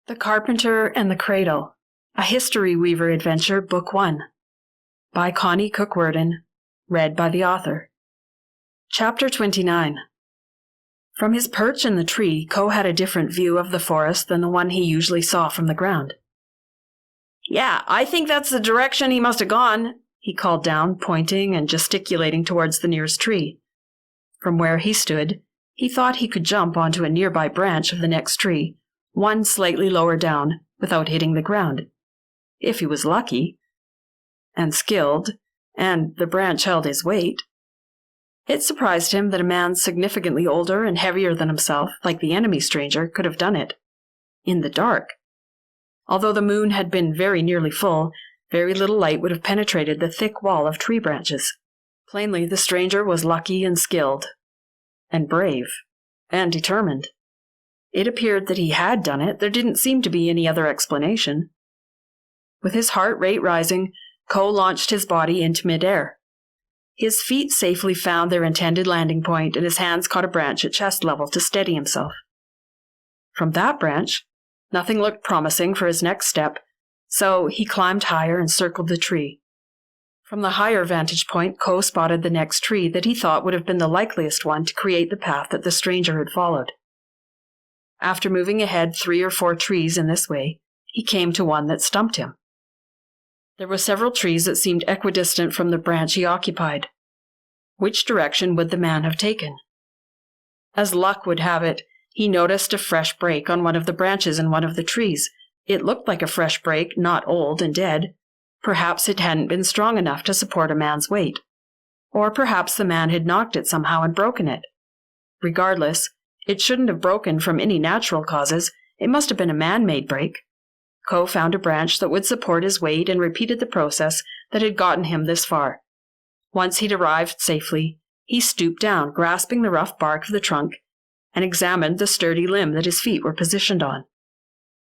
The Carpenter and the Cradle, a History Weaver Adventure, Book 1, by Connie Worden, read by the author. Chapter 29. From his perch in the tree, Ko had a different view of the forest than the one he usually saw from the ground. "Yeah, I think that's the direction he must have gone," he called down, pointing and gesticulating towards the nearest tree. From where he stood, he thought he could jump onto a nearby branch of the next tree, one slightly lower down, without hitting the ground. If he was lucky, and skilled, and the branch held his weight. It surprised him that a man significantly older and heavier than himself, like the enemy stranger, could have done it. In the dark. Although the moon had been very nearly full, very little light would have penetrated the thick wall of tree branches. Plainly, the stranger was lucky and skilled, and brave, and determined. It appeared that he had done it. There didn't seem to be any other explanation. With his heart rate rising, Ko launched his body into midair. His feet safely found their intended landing point, and his hands caught a branch at chest level to steady himself. From that branch, nothing looked promising for his next step, so he climbed higher and circled the tree. From the higher vantage point, Ko spotted the next tree that he thought would have been the likeliest one to create the path that the stranger had followed. After moving ahead 3 or 4 trees in this way, he came to one that stumped him. There were several trees that seemed equidistant from the branch he occupied. Which direction would the man have taken? As luck would have it, he noticed a fresh break on one of the branches in one of the trees. It looked like a fresh break, not old and dead. Perhaps it hadn't been strong enough to support a man's weight. Or perhaps the man had knocked it somehow and broken it. Regardless, it shouldn't have broken from any natural causes. It must have been a man-made break. Ko found a branch that would support his weight and repeated the process that had gotten him this far. Once he'd arrived safely, he stooped down, grasping the rough bark of the trunk, and examined the sturdy limb that his feet were positioned on.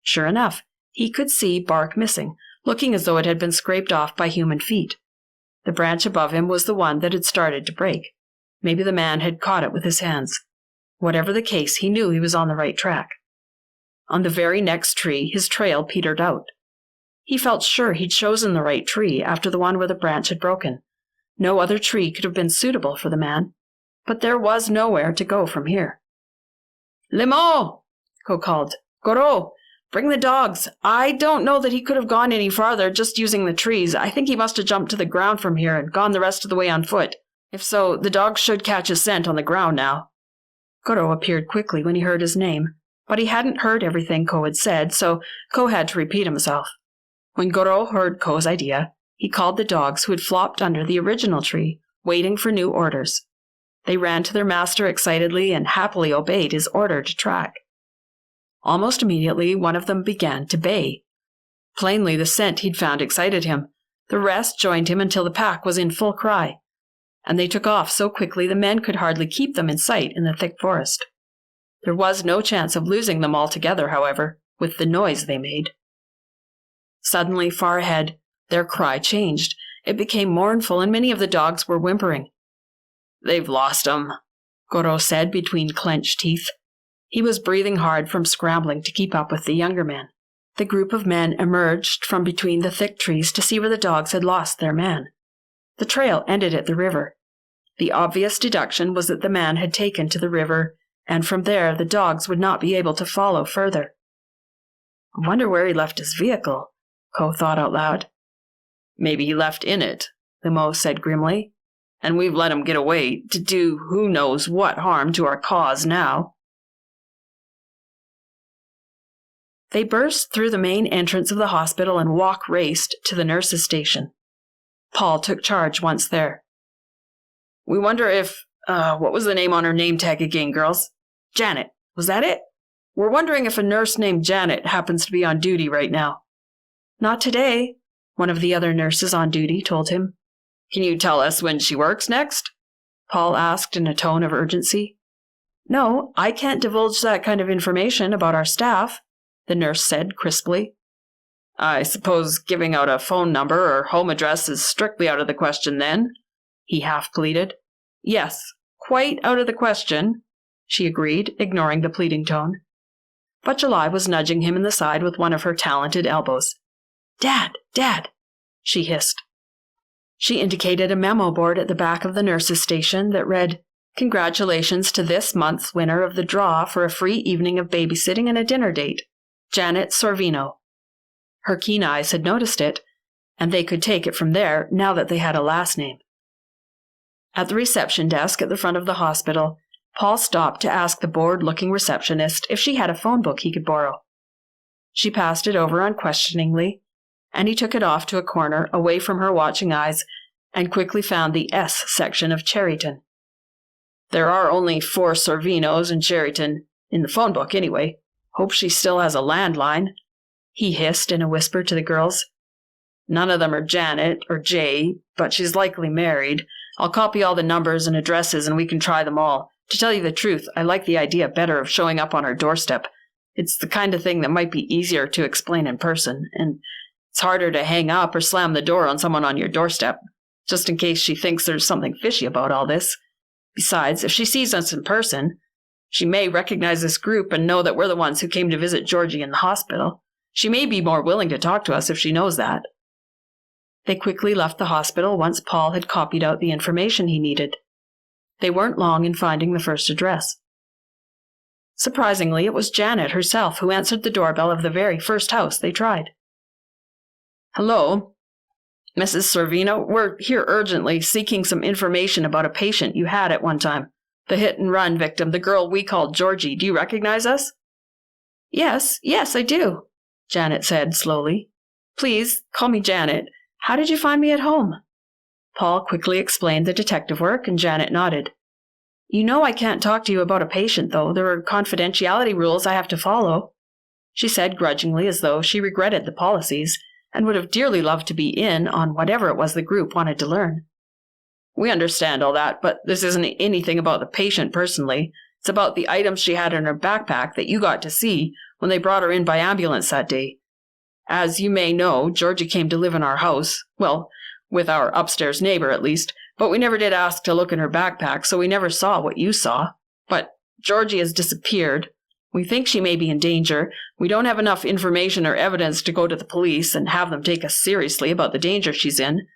Sure enough, he could see bark missing, looking as though it had been scraped off by human feet. The branch above him was the one that had started to break. Maybe the man had caught it with his hands. Whatever the case, he knew he was on the right track. On the very next tree, his trail petered out. He felt sure he'd chosen the right tree after the one where the branch had broken. No other tree could have been suitable for the man, but there was nowhere to go from here. "Limo!" Ko called. "Goro! Bring the dogs! I don't know that he could have gone any farther just using the trees. I think he must have jumped to the ground from here and gone the rest of the way on foot. If so, the dogs should catch his scent on the ground now." Goro appeared quickly when he heard his name, but he hadn't heard everything Ko had said, so Ko had to repeat himself. When Goro heard Ko's idea, he called the dogs who had flopped under the original tree, waiting for new orders. They ran to their master excitedly and happily obeyed his order to track. Almost immediately, one of them began to bay. Plainly, the scent he'd found excited him. The rest joined him until the pack was in full cry, and they took off so quickly the men could hardly keep them in sight in the thick forest. There was no chance of losing them altogether, however, with the noise they made. Suddenly, far ahead, their cry changed. It became mournful, and many of the dogs were whimpering. "They've lost 'em," Goro said between clenched teeth. He was breathing hard from scrambling to keep up with the younger men. The group of men emerged from between the thick trees to see where the dogs had lost their man. The trail ended at the river. The obvious deduction was that the man had taken to the river, and from there the dogs would not be able to follow further. "I wonder where he left his vehicle," Ko thought out loud. "Maybe he left in it," Limo said grimly, "and we've let him get away to do who knows what harm to our cause now." They burst through the main entrance of the hospital and walk raced to the nurse's station. Paul took charge once there. "We wonder if, what was the name on her name tag again, girls? Janet, was that it? We're wondering if a nurse named Janet happens to be on duty right now." "Not today," one of the other nurses on duty told him. "Can you tell us when she works next?" Paul asked in a tone of urgency. "No, I can't divulge that kind of information about our staff," the nurse said crisply. "I suppose giving out a phone number or home address is strictly out of the question then?" he half pleaded. "Yes, quite out of the question," she agreed, ignoring the pleading tone. but July was nudging him in the side with one of her talented elbows. "Dad, Dad," she hissed. She indicated a memo board at the back of the nurse's station that read, "Congratulations to this month's winner of the draw for a free evening of babysitting and a dinner date, Janet Sorvino." Her keen eyes had noticed it, and they could take it from there now that they had a last name. At the reception desk at the front of the hospital, Paul stopped to ask the bored-looking receptionist if she had a phone book he could borrow. She passed it over unquestioningly, and he took it off to a corner away from her watching eyes and quickly found the S section of Cherryton. "There are only 4 Sorvinos in Cherryton, in the phone book anyway. Hope she still has a landline," he hissed in a whisper to the girls. "None of them are Janet or Jay, but she's likely married. I'll copy all the numbers and addresses and we can try them all. To tell you the truth, I like the idea better of showing up on her doorstep. It's the kind of thing that might be easier to explain in person, and it's harder to hang up or slam the door on someone on your doorstep, just in case she thinks there's something fishy about all this. Besides, if she sees us in person, she may recognize this group and know that we're the ones who came to visit Georgie in the hospital. She may be more willing to talk to us if she knows that." They quickly left the hospital once Paul had copied out the information he needed. They weren't long in finding the first address. Surprisingly, it was Janet herself who answered the doorbell of the very first house they tried. "Hello, Mrs. Sorvino, we're here urgently seeking some information about a patient you had at one time. The hit-and-run victim, the girl we called Georgie. Do you recognize us?" Yes, I do," Janet said slowly. "Please, call me Janet. How did you find me at home?" Paul quickly explained the detective work, and Janet nodded. "You know I can't talk to you about a patient, though. There are confidentiality rules I have to follow," she said grudgingly, as though she regretted the policies and would have dearly loved to be in on whatever it was the group wanted to learn. "We understand all that, but this isn't anything about the patient personally. It's about the items she had in her backpack that you got to see when they brought her in by ambulance that day. As you may know, Georgie came to live in our house, well, with our upstairs neighbor at least, but we never did ask to look in her backpack, so we never saw what you saw. But Georgie has disappeared. We think she may be in danger. We don't have enough information or evidence to go to the police and have them take us seriously about the danger she's in,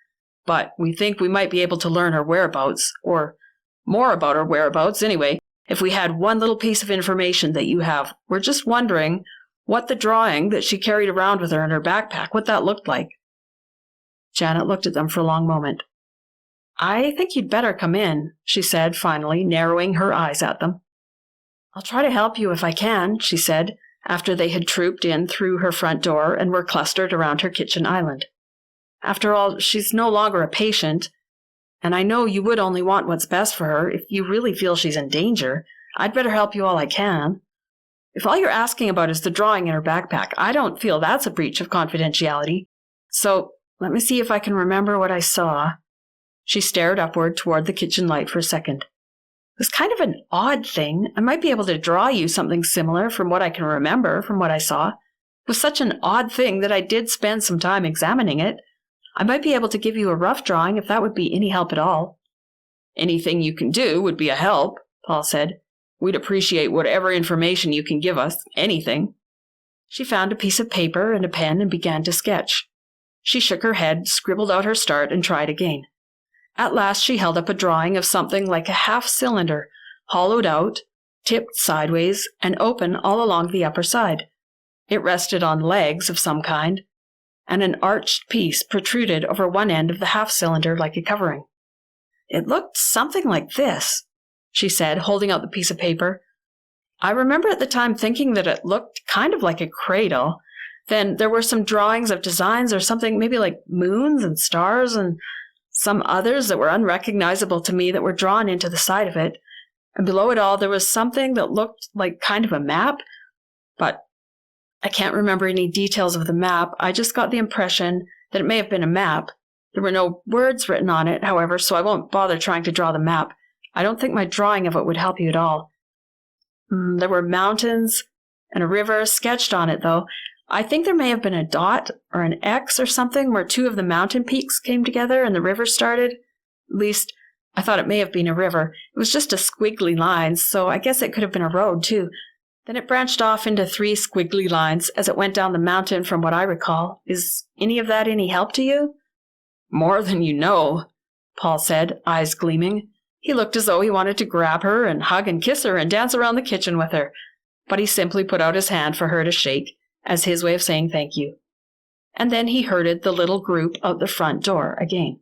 but we think we might be able to learn her whereabouts, or more about her whereabouts anyway, if we had one little piece of information that you have. We're just wondering what the drawing that she carried around with her in her backpack, what that looked like." Janet looked at them for a long moment. "I think you'd better come in," she said finally, narrowing her eyes at them. "I'll try to help you if I can," she said, after they had trooped in through her front door and were clustered around her kitchen island. "After all, she's no longer a patient, and I know you would only want what's best for her. If you really feel she's in danger, I'd better help you all I can. If all you're asking about is the drawing in her backpack, I don't feel that's a breach of confidentiality. So let me see if I can remember what I saw." She stared upward toward the kitchen light for a second. "It was kind of an odd thing. I might be able to draw you something similar from what I can remember from what I saw. It was such an odd thing that I did spend some time examining it. I might be able to give you a rough drawing if that would be any help at all." "Anything you can do would be a help," Paul said. "We'd appreciate whatever information you can give us, anything." She found a piece of paper and a pen and began to sketch. She shook her head, scribbled out her start, and tried again. At last she held up a drawing of something like a half-cylinder, hollowed out, tipped sideways, and open all along the upper side. It rested on legs of some kind, and an arched piece protruded over one end of the half-cylinder like a covering. "It looked something like this," she said, holding out the piece of paper. "I remember at the time thinking that it looked kind of like a cradle. Then there were some drawings of designs or something, maybe like moons and stars and some others that were unrecognizable to me that were drawn into the side of it. And below it all there was something that looked like kind of a map, but I can't remember any details of the map. I just got the impression that it may have been a map. There were no words written on it, however, so I won't bother trying to draw the map. I don't think my drawing of it would help you at all. There were mountains and a river sketched on it, though. I think there may have been a dot or an X or something where 2 of the mountain peaks came together and the river started. At least, I thought it may have been a river. It was just a squiggly line, so I guess it could have been a road, too. Then it branched off into 3 squiggly lines as it went down the mountain from what I recall. Is any of that any help to you? More than you know, Paul said, eyes gleaming. He looked as though he wanted to grab her and hug and kiss her and dance around the kitchen with her, but he simply put out his hand for her to shake as his way of saying thank you. And then he herded the little group out the front door again.